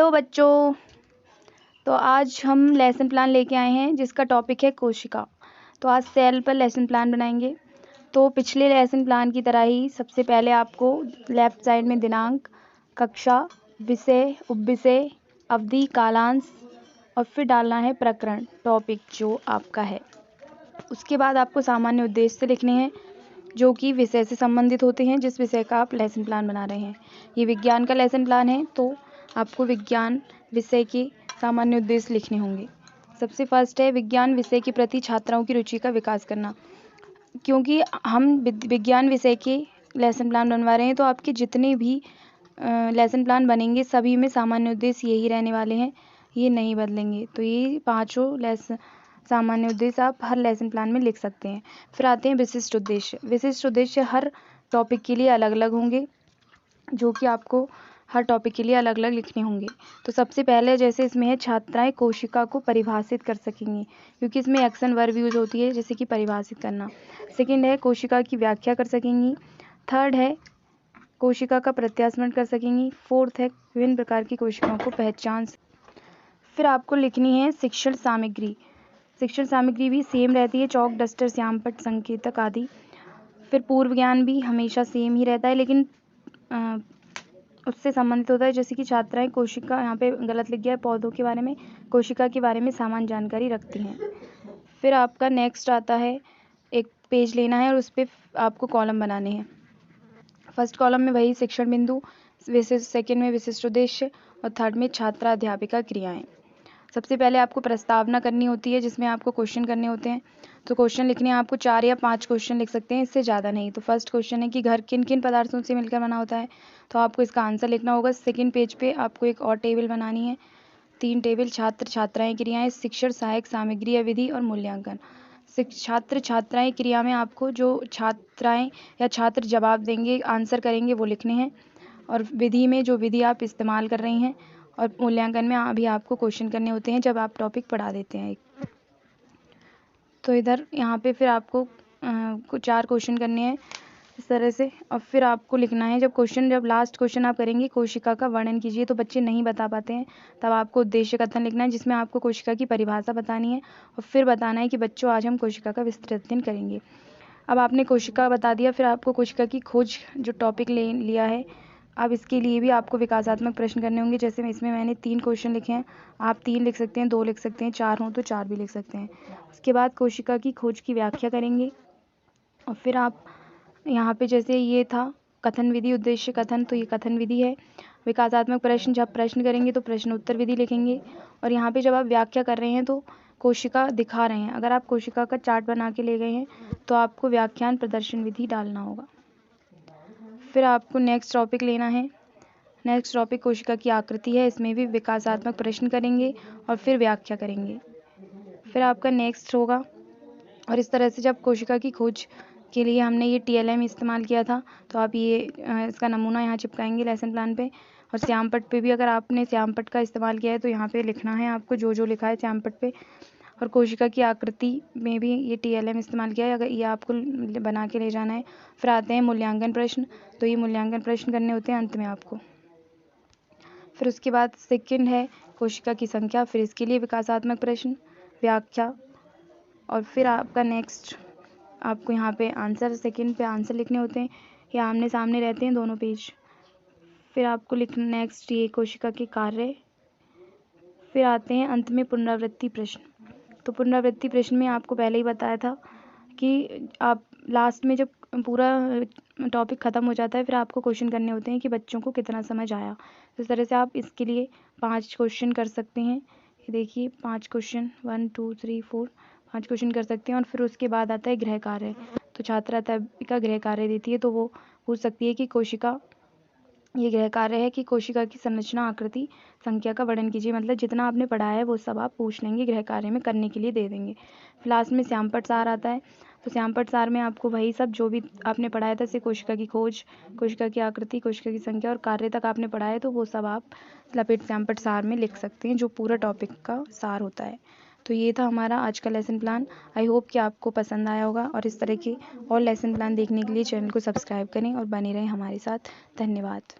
Hello बच्चों। तो आज हम लेसन प्लान लेके आए हैं जिसका टॉपिक है कोशिका। तो आज सेल पर लेसन प्लान बनाएंगे। तो पिछले लेसन प्लान की तरह ही सबसे पहले आपको लेफ्ट साइड में दिनांक, कक्षा, विषय, उपविषय, अवधि, कालांश और फिर डालना है प्रकरण, टॉपिक जो आपका है। उसके बाद आपको सामान्य उद्देश्य लिखने हैं जो कि विषय से संबंधित होते हैं, जिस विषय का आप लेसन प्लान बना रहे हैं। ये विज्ञान का लेसन प्लान है तो आपको विज्ञान विषय के सामान्य उद्देश्य लिखने होंगे। सबसे फर्स्ट है विज्ञान विषय के प्रति छात्राओं की रुचि का विकास करना। क्योंकि हम विज्ञान विषय के लेसन प्लान बनवा रहे हैं तो आपके जितने भी लेसन प्लान बनेंगे सभी में सामान्य उद्देश्य यही रहने वाले हैं, ये नहीं बदलेंगे। तो ये पाँचों सामान्य उद्देश्य आप हर लेसन प्लान में लिख सकते हैं। फिर आते हैं विशिष्ट उद्देश्य। विशिष्ट उद्देश्य हर टॉपिक के लिए अलग अलग होंगे, जो कि आपको हर टॉपिक के लिए अलग अलग लिखने होंगे। तो सबसे पहले जैसे इसमें है छात्राएं कोशिका को परिभाषित कर सकेंगी, क्योंकि इसमें एक्शन वर्ब यूज होती है जैसे कि परिभाषित करना। सेकंड है कोशिका की व्याख्या कर सकेंगी। थर्ड है कोशिका का प्रत्यास्मरण कर सकेंगी। फोर्थ है विभिन्न प्रकार की कोशिकाओं को पहचान। फिर आपको लिखनी है शिक्षण सामग्री। शिक्षण सामग्री भी सेम रहती है, चौक, डस्टर, श्यामपट्ट, संकेतक आदि। फिर पूर्व ज्ञान भी हमेशा सेम ही रहता है, लेकिन उससे संबंधित होता है जैसे कि छात्राएं कोशिका, यहाँ पे गलत लिख गया है, पौधों के बारे में, कोशिका के बारे में सामान्य जानकारी रखती हैं। फिर आपका नेक्स्ट आता है, एक पेज लेना है और उस पर आपको कॉलम बनाने हैं। फर्स्ट कॉलम में वही शिक्षण बिंदु, विशिष्ट, सेकेंड में विशिष्ट उद्देश्य और थर्ड में छात्रा अध्यापिका क्रियाएं। सबसे पहले आपको प्रस्तावना करनी होती है जिसमें आपको क्वेश्चन करने होते हैं। तो क्वेश्चन लिखने हैं आपको 4 या 5 क्वेश्चन लिख सकते हैं, इससे ज़्यादा नहीं। तो फर्स्ट क्वेश्चन है कि घर किन किन पदार्थों से मिलकर बना होता है, तो आपको इसका आंसर लिखना होगा। सेकंड पेज पे आपको एक और टेबल बनानी है, 3 टेबल, छात्र छात्राएं क्रियाएं, शिक्षण सहायक सामग्री या विधि और मूल्यांकन। छात्र छात्राएं क्रिया में आपको जो छात्राएं या छात्र जवाब देंगे, आंसर करेंगे, वो लिखने हैं। और विधि में जो विधि आप इस्तेमाल कर रही हैं, और मूल्यांकन में अभी आपको क्वेश्चन करने होते हैं जब आप टॉपिक पढ़ा देते हैं एक। तो इधर यहाँ पे फिर आपको 4 क्वेश्चन करने हैं इस तरह से। और फिर आपको लिखना है जब लास्ट क्वेश्चन आप करेंगे कोशिका का वर्णन कीजिए, तो बच्चे नहीं बता पाते हैं, तब आपको उद्देश्य कथन लिखना है जिसमें आपको कोशिका की परिभाषा बतानी है और फिर बताना है कि बच्चों आज हम कोशिका का विस्तृत अध्ययन करेंगे। अब आपने कोशिका बता दिया, फिर आपको कोशिका की खोज जो टॉपिक लिया है, अब इसके लिए भी आपको विकासात्मक प्रश्न करने होंगे। जैसे इसमें मैंने 3 क्वेश्चन लिखे हैं, आप 3 लिख सकते हैं, 2 लिख सकते हैं, 4 हों तो 4 भी लिख सकते हैं। उसके बाद कोशिका की खोज की व्याख्या करेंगे और फिर आप यहाँ पे जैसे ये था कथन विधि, उद्देश्य कथन, तो ये कथन विधि है। विकासात्मक प्रश्न, जब प्रश्न करेंगे तो प्रश्न उत्तर विधि लिखेंगे। और यहाँ पे जब आप व्याख्या कर रहे हैं तो कोशिका दिखा रहे हैं, अगर आप कोशिका का चार्ट बना के ले गए हैं तो आपको व्याख्यान प्रदर्शन विधि डालना होगा। फिर आपको नेक्स्ट टॉपिक लेना है। नेक्स्ट टॉपिक कोशिका की आकृति है, इसमें भी विकासात्मक प्रश्न करेंगे और फिर व्याख्या करेंगे। फिर आपका नेक्स्ट होगा, और इस तरह से जब कोशिका की खोज के लिए हमने ये TLM इस्तेमाल किया था, तो आप ये इसका नमूना यहाँ चिपकाएंगे लेसन प्लान पे। और श्यामपट्ट पे भी अगर आपने श्यामपट्ट का इस्तेमाल किया है तो यहाँ पे लिखना है आपको जो जो लिखा है श्यामपट्ट पे। और कोशिका की आकृति में भी ये TLM इस्तेमाल किया है, अगर ये आपको बना के ले जाना है। फिर आते हैं मूल्यांकन प्रश्न, तो ये मूल्यांकन प्रश्न करने होते हैं अंत में आपको। फिर उसके बाद सेकंड है कोशिका की संख्या, फिर इसके लिए विकासात्मक प्रश्न, व्याख्या, और फिर आपका नेक्स्ट आपको यहाँ पे आंसर, सेकंड पे आंसर लिखने होते हैं, या आमने सामने रहते हैं दोनों पेज। फिर आपको लिखना नेक्स्ट ये कोशिका के कार्य। फिर आते हैं अंत में पुनरावृत्ति प्रश्न। तो पुनरावृत्ति प्रश्न में आपको पहले ही बताया था कि आप लास्ट में जब पूरा टॉपिक ख़त्म हो जाता है फिर आपको क्वेश्चन करने होते हैं कि बच्चों को कितना समझ आया। इस तरह से आप इसके लिए 5 क्वेश्चन कर सकते हैं। ये देखिए 5 क्वेश्चन, 1 2 3 4 5 क्वेश्चन कर सकते हैं। और फिर उसके बाद आता है गृह कार्य। तो छात्रा अध्यापिका गृह कार्य देती है, तो वो पूछ सकती है कि कोशिका, ये गृह कार्य है कि कोशिका की संरचना, आकृति, संख्या का वर्णन कीजिए। मतलब जितना आपने पढ़ा है वो सब आप पूछ लेंगे, गृह कार्य में करने के लिए दे देंगे। लास्ट में श्यामपट्ट सार आता है, तो श्यामपट्ट सार में आपको वही सब जो भी आपने पढ़ाया था, जैसे कोशिका की खोज, कोशिका की आकृति, कोशिका की संख्या और कार्य तक आपने पढ़ा है, तो वो सब आप लपेट श्यामपट्ट सार में लिख सकते हैं, जो पूरा टॉपिक का सार होता है। तो ये था हमारा आज का लेसन प्लान। आई होप कि आपको पसंद आया होगा, और इस तरह के और लेसन प्लान देखने के लिए चैनल को सब्सक्राइब करें और बने रहें हमारे साथ। धन्यवाद।